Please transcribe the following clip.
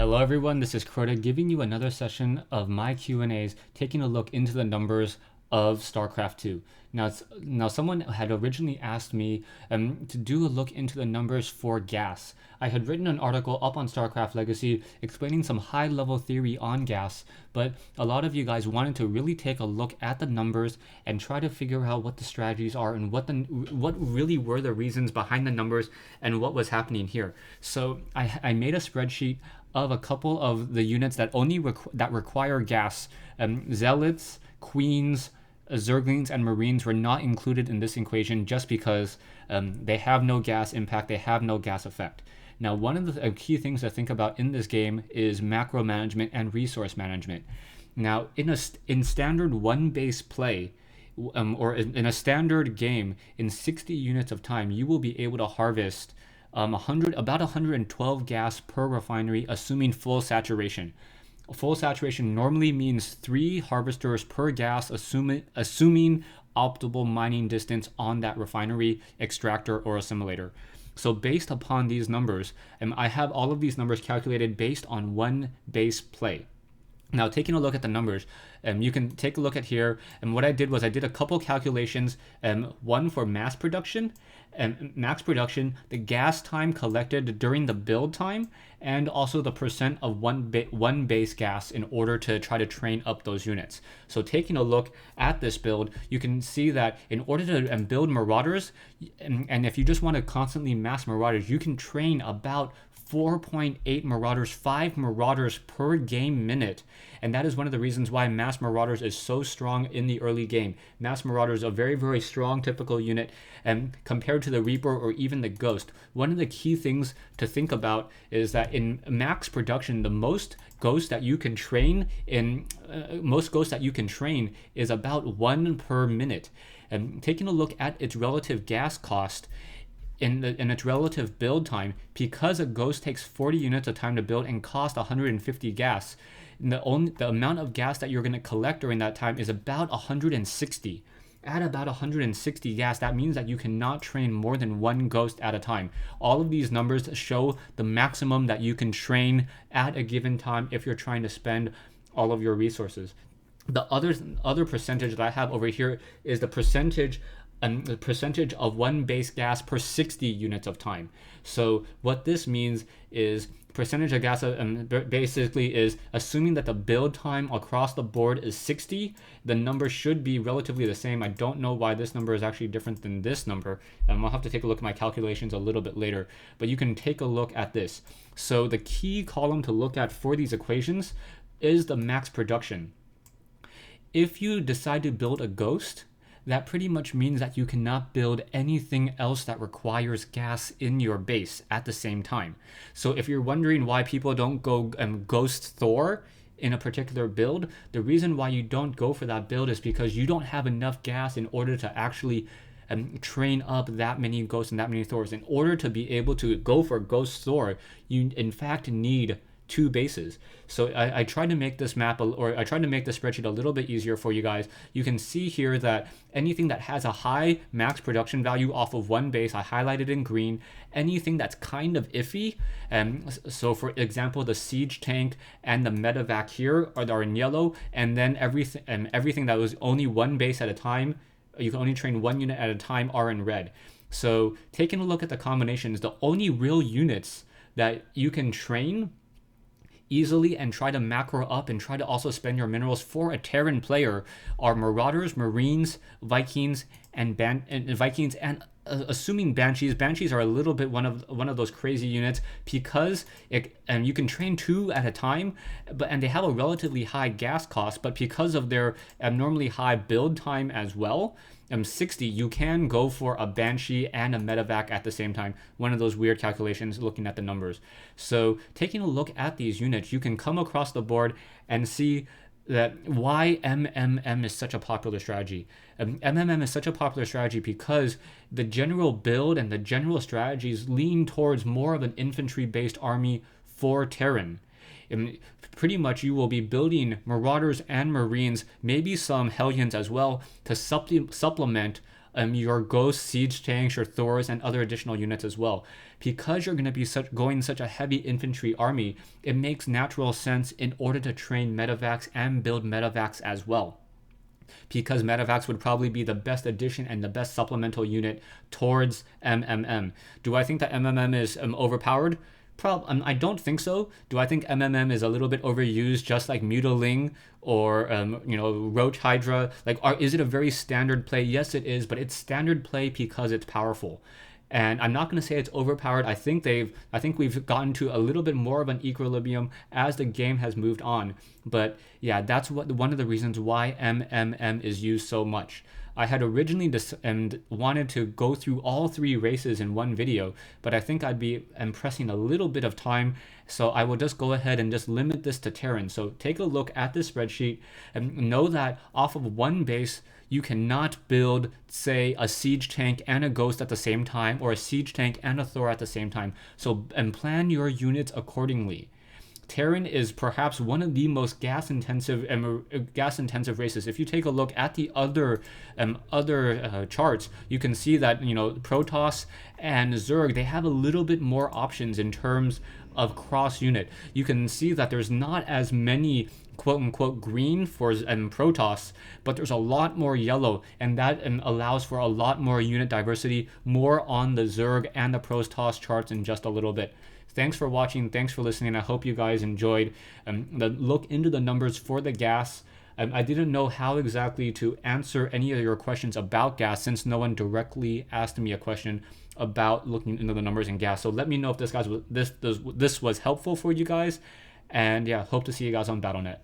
Hello everyone, this is Crota giving you another session of my Q&As, taking a look into the numbers of StarCraft 2. Now someone had originally asked me to do a look into the numbers for gas. I had written an article up on StarCraft Legacy explaining some high-level theory on gas, but a lot of you guys wanted to really take a look at the numbers and try to figure out what the strategies are and what really were the reasons behind the numbers and what was happening here. So I made a spreadsheet of a couple of the units that require gas. Zealots, Queens, Zerglings, and Marines were not included in this equation just because they have no gas impact, they have no gas effect. Now, one of the key things to think about in this game is macro management and resource management. Now, in standard one base play, or in a standard game, in 60 units of time, you will be able to harvest about 112 gas per refinery, assuming full saturation. Full saturation normally means 3 harvesters per gas, assuming optimal mining distance on that refinery, extractor, or assimilator. So based upon these numbers, I have all of these numbers calculated based on one base play. Now, taking a look at the numbers, you can take a look at here. And what I did was I did a couple calculations, one for mass production, max production, the gas time collected during the build time, and also the percent of one base gas in order to try to train up those units. So taking a look at this build, you can see that in order to build Marauders, and if you just want to constantly mass Marauders, you can train about 4.8 Marauders, 5 Marauders per game minute. And that is one of the reasons why Mass Marauders is so strong in the early game. Mass Marauders are a very, very strong typical unit, and compared to the Reaper or even the Ghost. One of the key things to think about is that in max production, the most ghosts that you can train is about 1 per minute. And taking a look at its relative gas cost, in its relative build time, because a ghost takes 40 units of time to build and cost 150 gas, the amount of gas that you're going to collect during that time is about 160. At about 160 gas, that means that you cannot train more than 1 ghost at a time. All of these numbers show the maximum that you can train at a given time if you're trying to spend all of your resources. The other percentage that I have over here is the percentage of one base gas per 60 units of time. So what this means is percentage of gas basically is assuming that the build time across the board is 60, the number should be relatively the same. I don't know why this number is actually different than this number. I'll have to take a look at my calculations a little bit later, but you can take a look at this. So the key column to look at for these equations is the max production. If you decide to build a ghost, that pretty much means that you cannot build anything else that requires gas in your base at the same time. So if you're wondering why people don't go Ghost Thor in a particular build, the reason why you don't go for that build is because you don't have enough gas in order to actually train up that many ghosts and that many Thors. In order to be able to go for Ghost Thor, you in fact need 2 bases. So I tried to make this I tried to make this spreadsheet a little bit easier for you guys. You can see here that anything that has a high max production value off of 1 base, I highlighted in green. Anything that's kind of iffy, so for example, the siege tank and the medevac here are in yellow, and then everything that was only 1 base at a time, you can only train 1 unit at a time, are in red. So taking a look at the combinations, the only real units that you can train easily and try to macro up and try to also spend your minerals for a Terran player are Marauders, Marines, Vikings, and assuming Banshees. Banshees are a little bit one of those crazy units because you can train 2 at a time, and they have a relatively high gas cost, but because of their abnormally high build time as well, 60, you can go for a Banshee and a medevac at the same time. One of those weird calculations looking at the numbers. So taking a look at these units, you can come across the board and see that why MMM is such a popular strategy. MMM is such a popular strategy because the general build and the general strategies lean towards more of an infantry-based army for Terran. Pretty much you will be building Marauders and Marines, maybe some Hellions as well, to supplement your Ghost, Siege Tanks, your Thors, and other additional units as well. Because you're going to be going such a heavy infantry army, it makes natural sense in order to train medevacs and build medevacs as well, because medevacs would probably be the best addition and the best supplemental unit towards MMM. Do I think that MMM is overpowered? I don't think so. Do I think MMM is a little bit overused, just like Mutiling or Roach Hydra? Like, is it a very standard play? Yes, it is, but it's standard play because it's powerful. And I'm not going to say it's overpowered. I think we've gotten to a little bit more of an equilibrium as the game has moved on. But yeah, that's one of the reasons why MMM is used so much. I had originally wanted to go through all 3 races in one video, but I think I'd be pressing a little bit of time, so I will just go ahead and just limit this to Terran. So take a look at this spreadsheet and know that off of one base, you cannot build, say, a siege tank and a ghost at the same time, or a siege tank and a Thor at the same time. So plan your units accordingly. Terran is perhaps one of the most gas intensive races. If you take a look at the other charts, you can see that Protoss and Zerg, they have a little bit more options in terms of cross unit. You can see that there's not as many quote unquote green for Protoss, but there's a lot more yellow, and that allows for a lot more unit diversity, more on the Zerg and the Protoss charts in just a little bit. Thanks for watching. Thanks for listening. I hope you guys enjoyed the look into the numbers for the gas. I didn't know how exactly to answer any of your questions about gas, since no one directly asked me a question about looking into the numbers in gas. So let me know if this was helpful for you guys. And yeah, hope to see you guys on Battle.net.